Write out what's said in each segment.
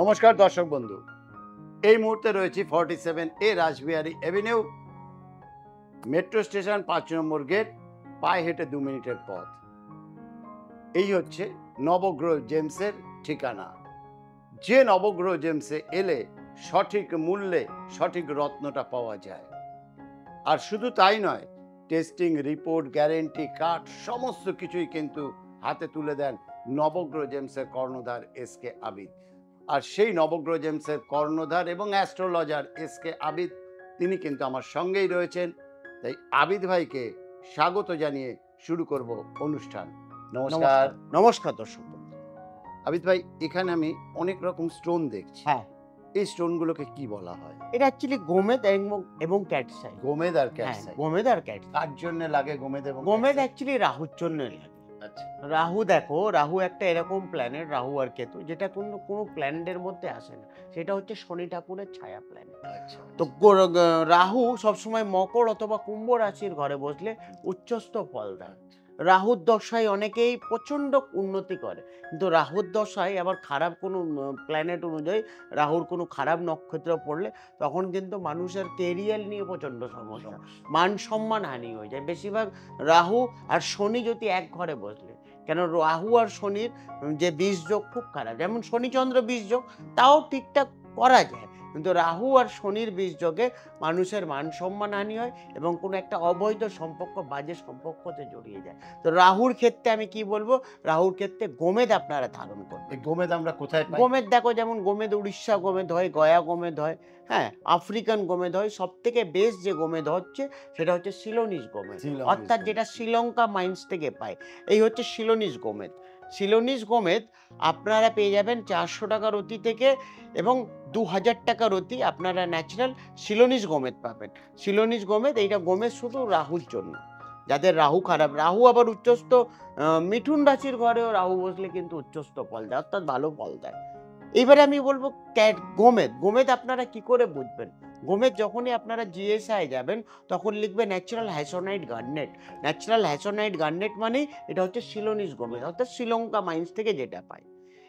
নমস্কার দর্শক বন্ধু, এই মুহূর্তে রয়েছি 47A Rashbehari Avenue, metro station 5 নম্বর গেট, পায়ে হেঁটে 2 মিনিটের পথ। এই হচ্ছে নবগ্রহ জেমসের ঠিকানা। যে নবগ্রহ জেমসে এলে সঠিক মূল্যে সঠিক রত্নটা পাওয়া যায়। আর শুধু তাই নয়, টেস্টিং রিপোর্ট, গ্যারেন্টি কার্ড সমস্ত কিছুই কিন্তু হাতে তুলে দেন নবগ্রহ জেমসের কর্ণধার এসকে আবিদ। আর সেই নবগ্রহ জেমসের কর্ণধার এবং অ্যাস্ট্রোলজার এসকে আবিদ, তিনি কিন্তু আমার সঙ্গেই রয়েছেন। তাই আবিদ ভাইকে স্বাগত জানিয়ে শুরু করব অনুষ্ঠান। নমস্কার। নমস্কার দর্শক বন্ধু। আবিদ ভাই, এখানে আমি অনেক রকম স্টোন দেখছি। হ্যাঁ, এই স্টোনগুলোকে কি বলা হয়? এটা অ্যাকচুয়ালি গোমেদ এবং ক্যাটসাই। গোমেদ আর হ্যাঁ, ক্যাটসাই। গোমেদ আর ক্যাটসাই। কার জন্য লাগে গোমেদ এবং গোমেদ ক্যাটসাই? অ্যাকচুয়ালি রাহুর জন্য লাগে। আচ্ছা, রাহু দেখো, রাহু একটা এরকম প্ল্যানেট, রাহু আর কেতু, যেটা কোনো প্ল্যানেটের মধ্যে আসে না। সেটা হচ্ছে শনি ঠাকুরের ছায়া প্ল্যানেট। আচ্ছা। তো রাহু সবসময় মকর অথবা কুম্ভ রাশির ঘরে বসলে উচ্চস্থ ফল দেয়। রাহুর দশায় অনেকেই প্রচণ্ড উন্নতি করে, কিন্তু রাহুর দশায় আবার খারাপ কোনো প্ল্যানেট অনুযায়ী রাহুর কোনো খারাপ নক্ষত্র পড়লে তখন কিন্তু মানুষের কেরিয়ার নিয়ে প্রচণ্ড সমস্যা, মান সম্মান হানি হয়ে যায়। বেশিরভাগ রাহু আর শনি যদি এক ঘরে বসলে, কেন রাহু আর শনির যে বীজযোগ খুব খারাপ। যেমন শনিচন্দ্র বীজযোগ তাও ঠিকঠাক করা যায়, কিন্তু রাহু আর শনির বীজযোগে মানুষের মান সম্মান হানি হয় এবং কোনো একটা অবৈধ সম্পর্ক, বাজে সম্পর্কতে জড়িয়ে যায়। তো রাহুর ক্ষেত্রে আমি কি বলবো, রাহুর ক্ষেত্রে গোমেদ আপনারা ধারণ করবেন। এই গোমেদ আমরা কোথায় পাই? গোমেদ দেখো, যেমন গোমেদ উড়িষ্যা গোমেদ হয়, গয়া গোমেদ হয়, হ্যাঁ, আফ্রিকান গোমেদ হয়। সব থেকে বেস্ট যে গোমেদ হচ্ছে সেটা হচ্ছে সিলোনিস গোমেদ, সিলোনিস অর্থাৎ গোমেদ। যেটা শ্রীলঙ্কা মাইন্স থেকে পায়। এই হচ্ছে সিলোনিস গোমেদ। সিলোনিস গোমেদ আপনারা পেয়ে যাবেন 400 টাকা রতি থেকে, এবং 2000 টাকা রতি আপনারা ন্যাচারাল সিলোনিস গোমেদ পাবেন। সিলোনিস গোমেদ, এইটা গোমেদ শুধু রাহুর জন্য, যাদের রাহু খারাপ। রাহু আবার উচ্চস্থ মিথুন রাশির ঘরেও রাহু বসলে কিন্তু উচ্চস্থ ফল দেয়, অর্থাৎ ভালো ফল দেয়। এইবারে আমি বলবো গোমেদ। গোমেদ আপনারা কি করে বুঝবেন? গোমেদ যখনই আপনারা জিএসআই যাবেন তখন লিখবে ন্যাচারাল হ্যাসোনাইট গার্নেট। ন্যাচারাল হ্যাসোনাইট গার্নেট মানে এটা হচ্ছে সিলোনিস গোমেদ, অর্থাৎ শ্রীলঙ্কা মাইন্স থেকে যেটা পায়।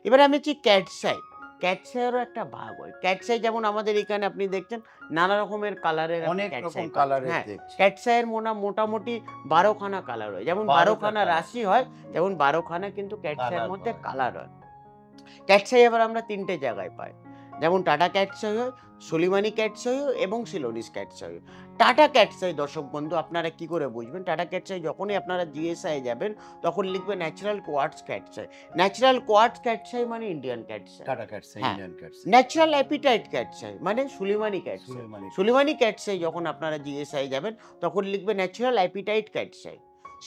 এবারে আমি হচ্ছি ক্যাটসাই। ক্যাটসাইয়েরও একটা ভাগ হয়। ক্যাটসাই যেমন আমাদের এখানে আপনি দেখছেন নানা রকমের কালারের অনেক ক্যাটসাই রকম পাবেন। কালারের হ্যাঁ, দেখছি। ক্যাটসাইয়ের মোটামুটি 12খানা কালার হয়। যেমন 12খানা রাশি হয়, যেমন 12খানা কিন্তু ক্যাটসাইয়ের মধ্যে কালার হয়। ক্যাটসাই আবার আমরা 3টে জায়গায় পাই, যেমন টাটা ক্যাটসাই হয়, সুলিমানি ক্যাটসাই হয় এবং সিলোনিস ক্যাটসাই হয়। টাটা ক্যাটসাই দর্শক বন্ধু আপনারা কি করে বুঝবেন? টাটা ক্যাটসাই যখনই আপনারা জিএসআই যাবেন তখন লিখবেন natural quartz cat's eye. Natural quartz cat's eye মানে ইন্ডিয়ান ক্যাটসাই। টাটা ক্যাটসাই, হ্যাঁ। Indian cat's eye. Natural apatite cat's eye মানে সুলিমানি ক্যাটসাই। সুলেমানি। সুলিমানি ক্যাটসাই যখন আপনারা জিএসআই যাবেন তখন লিখবে natural apatite cat's eye.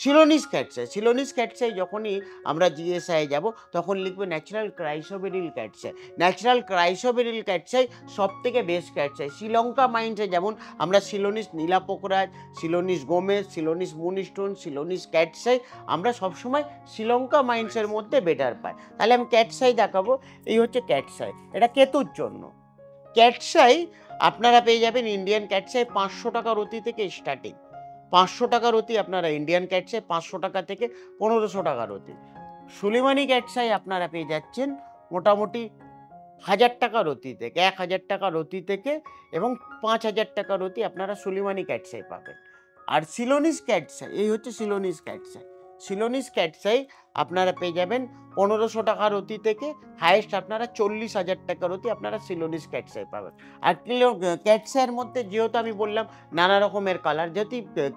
Ceylonese cat's eye. Ceylonese cat's eye যখনই আমরা জিএসআই যাব তখন লিখবে natural chrysoberyl cat's eye. Natural chrysoberyl cat's eye সব থেকে বেস্ট ক্যাটসাই। শ্রীলঙ্কা মাইন্সে যেমন আমরা সিলোনিস নীলাপোকরাজ, সিলোনিস গোমেজ, সিলোনিস মুনস্টোন, সিলোনিস ক্যাটসাই আমরা সবসময় শ্রীলঙ্কা মাইন্সের মধ্যে বেটার পাই। তাহলে আমি ক্যাটসাই দেখাবো। এই হচ্ছে ক্যাটসাই, এটা কেতুর জন্য। ক্যাটসাই আপনারা পেয়ে যাবেন ইন্ডিয়ান ক্যাটসাই 500 টাকা রতি থেকে স্টার্টিং। 500 টাকা রতি আপনারা ইন্ডিয়ান ক্যাটসাই, 500 টাকা থেকে 1500 টাকা রতি। সুলিমানি ক্যাটসাই আপনারা পেয়ে যাচ্ছেন মোটামুটি 1000 টাকা রতি থেকে, 1000 টাকা রতি থেকে, এবং 5000 টাকা রতি আপনারা সুলিমানি ক্যাটসাই পাবেন। আর সিলোনিস ক্যাটসাই, এই হচ্ছে সিলোনিস ক্যাটসাই। সিলোনিস ক্যাটসাই আপনারা পেয়ে যাবেন 1500 টাকা রতি থেকে, হাইয়েস্ট আপনারা 40,000 টাকা রতি আপনারা সিলোনিস ক্যাটসাই পাবেন। আর ক্যাটসাইয়ের মধ্যে যেহেতু আমি বললাম নানা রকমের কালার,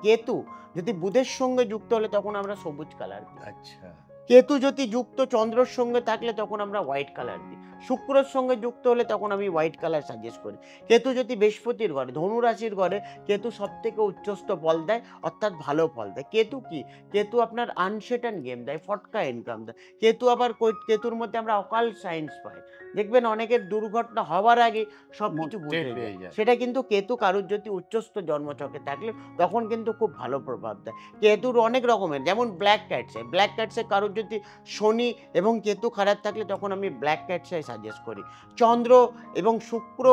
কেতু যদি বুধের সঙ্গে যুক্ত হলে তখন আমরা সবুজ কালার দিই। আচ্ছা। কেতু যদি যুক্ত চন্দ্রর সঙ্গে থাকলে তখন আমরা হোয়াইট কালার দিই। শুক্রর সঙ্গে যুক্ত হলে তখন আমি হোয়াইট কালার সাজেস্ট করি। কেতু যদি বৃহস্পতির ঘরে, ধনু রাশির ঘরে, কেতু সব থেকে উচ্চস্থ ফল দেয়, অর্থাৎ ভালো ফল দেয়। কেতু কি? কেতু আপনার আনসেটান গেম দেয়, ফটকা ইনকাম দেয়। কেতু আবার কেতুর মধ্যে আমরা অকাল সায়েন্স পাই। দেখবেন অনেকের দুর্ঘটনা হওয়ার আগে সব কিছু বুঝে যায়। সেটা কিন্তু কেতু কারুর যদি উচ্চস্থ জন্মছকে থাকলে তখন কিন্তু খুব ভালো প্রভাব দেয়। কেতুর অনেক রকমের, যেমন ব্ল্যাক ক্যাটসাই। ব্ল্যাক ক্যাটসাই কারুর যদি শনি এবং কেতু খারাপ থাকলে তখন আমি ব্ল্যাক ক্যাটসাই সাজেস্ট করি। চন্দ্র এবং শুক্র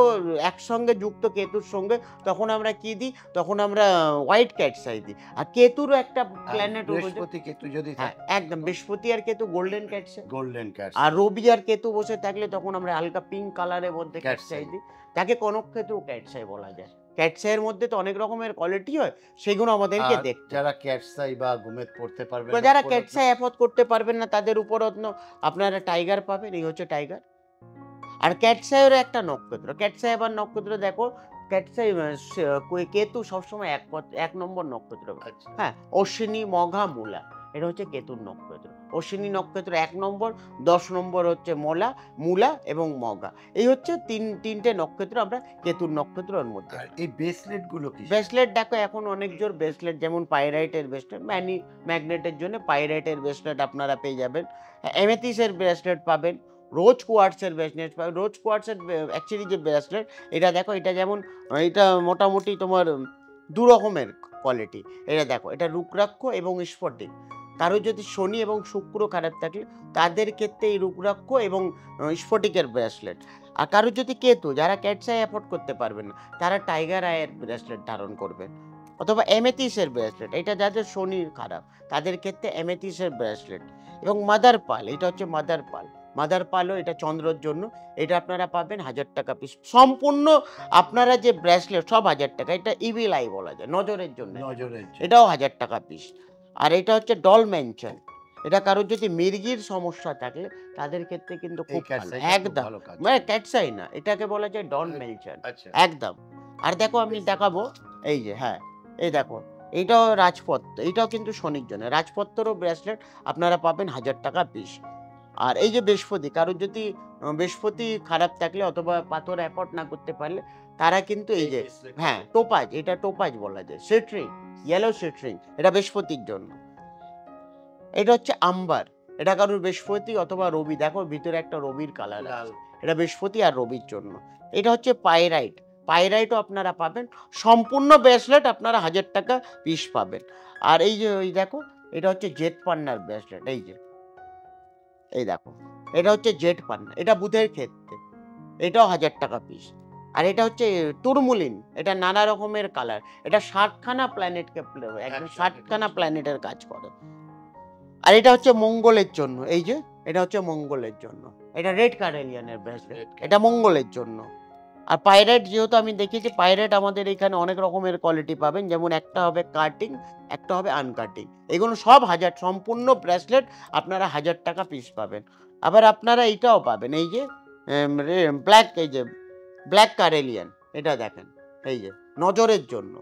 একসঙ্গে যুক্ত কেতুর সঙ্গে তখন আমরা কি দিই, তখন আমরা হোয়াইট ক্যাটসাই দিই। আর কেতুরও একটা প্ল্যানেট, বৃহস্পতি কেতু যদি হ্যাঁ একদম, বৃহস্পতি আর Ketu golden cat's eye. Golden cat, আর রবি আর কেতু বসে থাকলে তখন আমরা হালকা পিঙ্ক কালারের মধ্যে ক্যাটসাই দিই, তাকে কনককেতু ক্যাটসাই বলা যায়। ক্যাটসাইয়ের মধ্যে তো অনেক রকমের কোয়ালিটি হয়, সেগুলো আমাদেরকে দেখতে। যারা ক্যাটসাই বা গুমেত পড়তে পারবে না, যারা ক্যাটসাই অ্যাফোর্ড করতে পারবেন না তাদের উপর আপনারা টাইগার পাবেন, এই হচ্ছে টাইগার। আর ক্যাটসাইয়ের একটা নক্ষত্র, ক্যাটসাই আবার নক্ষত্র দেখো, ক্যাটসাই কেতু সবসময় এক নম্বর নক্ষত্র। হ্যাঁ, অশ্বিনী, মঘা, মূলা, এটা হচ্ছে কেতুর নক্ষত্র। অশ্বিনী নক্ষত্র 1 নম্বর, 10 নম্বর হচ্ছে মূলা এবং মঘা। এই হচ্ছে তিনটে নক্ষত্র আমরা কেতুর নক্ষত্রের মধ্যে। এই ব্রেসলেট গুলো কি? ব্রেসলেট দেখো এখন অনেক জোর ব্রেসলেট, যেমন পাইরাইটের ব্রেসলেট, ম্যাগনেটের জন্য পাইরাইটের ব্রেসলেট আপনারা পেয়ে যাবেন, এমেথিসের ব্রেসলেট পাবেন, রোজ কোয়ার্টসের ব্রেসলেট পাবেন। রোজ কোয়ার্টসের অ্যাকচুয়ালি যে ব্রেসলেট, এটা দেখো, এটা যেমন এটা মোটামুটি তোমার দু রকমের কোয়ালিটি। এটা দেখো, এটা রুদ্রাক্ষ এবং স্ফটিক। কারো যদি শনি এবং শুক্র খারাপ থাকে তাদের ক্ষেত্রে এই রুদ্রাক্ষ এবং স্ফটিকের ব্রেসলেট। আর কারো যদি কেতু, যারা ক্যাটসাই অ্যাফোর্ড করতে পারবেন না, তারা টাইগার আইয়ের ব্রেসলেট ধারণ করবেন, অথবা এমেথিসের ব্রেসলেট। এটা যাদের শনির খারাপ তাদের ক্ষেত্রে এমেথিসের ব্রেসলেট। এবং মাদার পাল, এটা হচ্ছে মাদার পাল। মাদার পালও এটা চন্দ্রর জন্য, এটা আপনারা পাবেন 1000 টাকা পিস। সম্পূর্ণ আপনারা যে ব্রেসলেট সব 1000 টাকা। এটা ইভিল আই বলা যায়, নজরের জন্য, এটাও 1000 টাকা পিস। আর এটা হচ্ছে ডল মেনশন, এটা কারোর যদি মির্গির সমস্যা থাকে তাদের ক্ষেত্রে কিন্তু খুব ভালো, একদম মানে ক্যাটসাই না, এটাকে বলা যায় ডল মেনশন, একদম। আর দেখো আমি দেখাবো, এই যে, হ্যাঁ এই দেখো, এইটাও রাজপত্র, এইটাও কিন্তু শনির জন্য। রাজপত্রও ব্রেসলেট আপনারা পাবেন 1000 টাকা পিস। আর এই যে বৃহস্পতি, কারোর যদি বৃহস্পতি খারাপ থাকলে অথবা পাথর অ্যাফোর্ড না করতে পারলে তারা কিন্তু এই যে, হ্যাঁ টোপাজ, এটা টোপাজ বলা যায়, সিট্রিং, ইয়েলো সিট্রিং, এটা বৃহস্পতির জন্য। এটা হচ্ছে আম্বার, এটা কারোর বৃহস্পতি অথবা রবি, দেখো ভিতরে একটা রবির কালার, এটা বৃহস্পতি আর রবির জন্য। এটা হচ্ছে পাইরাইট, পাইরাইটও আপনারা পাবেন। সম্পূর্ণ ব্রেসলেট আপনারা 1000 টাকা পিস পাবেন। আর এই যে ওই দেখো, এটা হচ্ছে জেট পান্নার ব্রেসলেট, এই যে, এই দেখো, এটা হচ্ছে জেট পান্না, এটা বুধের ক্ষেত্রে, এটাও 1000 টাকা পিস। আর এটা হচ্ছে টুরমুলিন, এটা নানা রকমের কালার, এটা 60খানা প্ল্যানেটকে, একদম 60খানা প্ল্যানেটের কাজ করে। আর এটা হচ্ছে মঙ্গলের জন্য, এই যে, এটা হচ্ছে মঙ্গলের জন্য, এটা রেড কারেলিয়ানের ব্রেসলেট, এটা মঙ্গলের জন্য। আর পাইরাইট, যেহেতু আমি দেখেছি পাইরাইট আমাদের এখানে অনেক রকমের কোয়ালিটি পাবেন, যেমন একটা হবে কাটিং, একটা হবে আনকাটিং, এগুলো সব 1000, সম্পূর্ণ ব্রেসলেট আপনারা 1000 টাকা পিস পাবেন। আবার আপনারা এইটাও পাবেন, এই যে ব্ল্যাক, এই যে ব্ল্যাক কারেলিয়ান, এটা দেখেন, এই যে নজরের জন্য।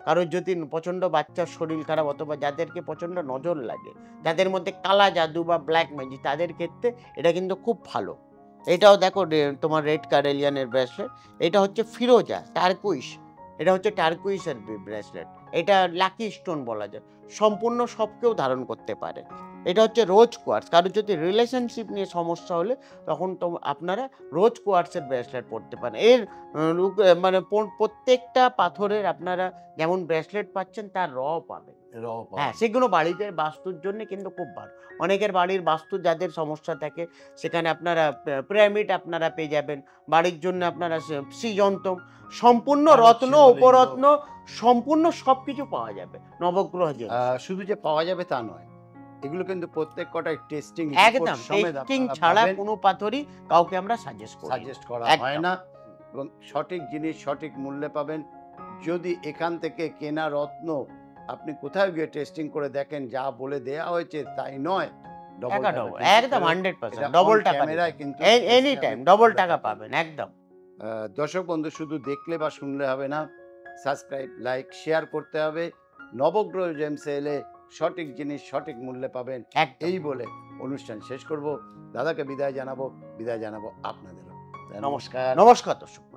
কারোর যদি প্রচণ্ড বাচ্চার শরীর খারাপ অথবা যাদেরকে প্রচণ্ড নজর লাগে, যাদের মধ্যে কালা জাদু বা ব্ল্যাক ম্যাজিক, তাদের ক্ষেত্রে এটা কিন্তু খুব ভালো। এটাও দেখো তোমার রেড কারেলিয়ানের ব্রেসলেট, এটা হচ্ছে ফিরোজা টার্কুইশ, এটা হচ্ছে টার্কুইশের ব্রেসলেট, এটা লাকি স্টোন বলা যায়, সম্পূর্ণ সব কেউ ধারণ করতে পারে। এটা হচ্ছে রোজ কোয়ার্টস, কারোর যদি রিলেশনশিপ নিয়ে সমস্যা হলে তখন তো আপনারা রোজ কোয়ার্টসের ব্রেসলেট পরতে পারেন। এর মানে প্রত্যেকটা পাথরের আপনারা যেমন ব্রেসলেট পাচ্ছেন তার পাবেন, হ্যাঁ, সেগুলো বাড়িতে বাস্তুর জন্য কিন্তু খুব ভালো। অনেকের বাড়ির বাস্তু যাদের সমস্যা থাকে সেখানে আপনারা পিরামিড আপনারা পেয়ে যাবেন, বাড়ির জন্য আপনারা শ্রীযন্ত্র, সম্পূর্ণ রত্ন উপরত্ন, সম্পূর্ণ সবকিছু পাওয়া যাবে নবগ্রহ। শুধু যে পাওয়া যাবে তা নয়, এগুলো কিন্তু প্রত্যেক কটাই টেস্টিং, একদম টেস্টিং ছাড়া কোনো পাথরই কাউকে আমরা সাজেস্ট করা হয় না, এবং সঠিক জিনিস সঠিক মূল্যে পাবেন। যদি এখান থেকে কেনা রত্ন আপনি কোথাও গিয়ে টেস্টিং করে দেখেন যা বলে দেয়া হয়েছে তাই নয়, একদম 100% ডবল টাকা, কিন্তু এনি টাইম ডবল টাকা পাবেন, একদম। দর্শক বন্ধু, শুধু দেখলে বা শুনলে হবে না, সাবস্ক্রাইব, লাইক, শেয়ার করতে হবে। নবগ্রহ জেমসে এলে সঠিক জিনিস সঠিক মূল্যে পাবেন, এই বলে অনুষ্ঠান শেষ করব। দাদাকে বিদায় জানাবো আপনাদেরও। নমস্কার। নমস্কার দর্শক।